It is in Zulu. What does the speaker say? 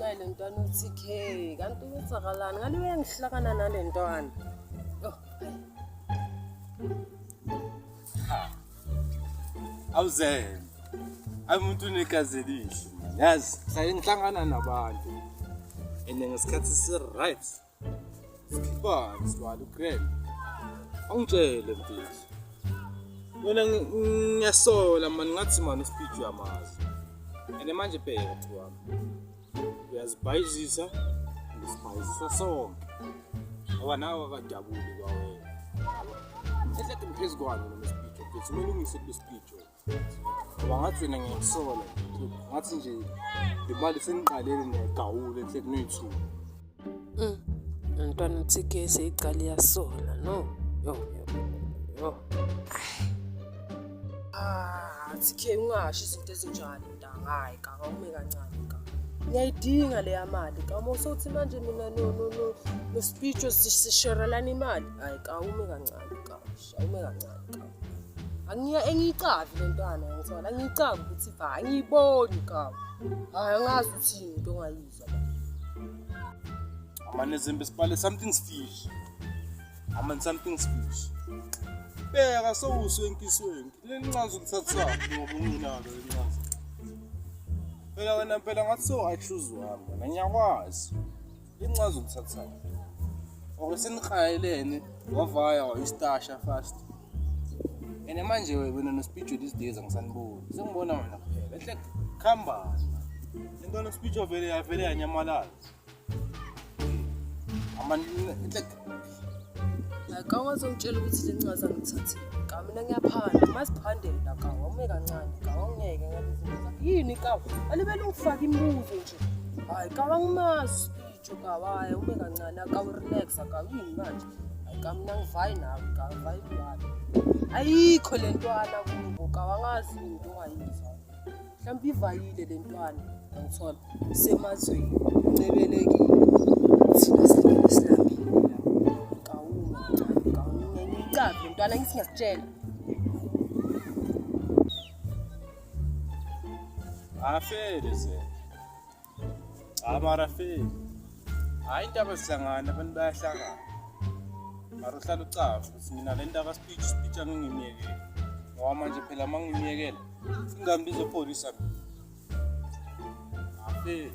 ngixele ntwana uthi K kanti uyenzakalani ngani uyangihlakana nale ntwana. Awuzeni. Umuntu unegazi elihle. Yazi, hlale ngihlangana nabantu. Ngesikhathi si-right. Sikhipha sibala ugrand. Awungitshele mfethu. Wena ngiyasola manje ngathi manje uspeech uyamazi. Manje bheka mfowethu wami. Uyazibhayizisa, ngisibhayizisa sonke. Ngoba nawe akajabuli kwawena. Ehleke mphezukwane noma speech mfethu, kumele ungise kule speech. Ngoba ngathi wena ngiyakusola. Ngathi nje imali seniqalele negawule ehleke noyithuka. Ntwana uthi K seyiqala iyasola no. Yo. Athi K ungasho izinto ezinjalo ntanga hayi ka awume kancane ka. Ngiyayidinga leya mali ka uma usothi manje mina no speech sisherelana imali hayi ka awume kancane ka. Awume kancane ka. Engiyicavi le ntwana ngithola angiyicavi ukuthi fa angiyiboni ka. Hayi angazi ukuthi into ongayizwa. Amanezembe sibale something's fish. Something's fish. Beka sowuswenkiswenki. Lencane ukuthatha ngoba unginalo lencane. Phela wena phela ngathi so choose wami wena ngiyakwazi. Lencane ukuthatha. Okusenikhayelene wavaya waistasha fast. Manje wena no speech these days angisaniboni. Sengibona wena kuphela. Ehle khamba. Into no speech vele yanyamalala. Ka ungazongitshela ukuthi lencane angithathile. Ka mina ngiyaphanda, masiphandela ka awume kancane ka awungeke ngalezi zinto. Yini ka? Alibele ungifaka imibuzo nje. Hayi ka angimazi speech ka hayi ume kancane ka relax ka yini manje. Hayi ka mina ngivayi nawe ka vayi nawe. Ayikho le ntwana kubo ka wangazi into ongayizwa. Mhlawumbe ivayile le ntwana ngithola semazweni uncebelekile. Thina silele silambile la. Kawuma ngicaphi ntwana ngisingakutshela. Afele ze. Amara fele. Hayi indaba sihlangana abantu bayahlangana. Mara uhlala ucafa ukuthi mina le ndaba speech angingimiyekele. Ngoba manje phela mangimiyekela singambiza ipolice. Afele.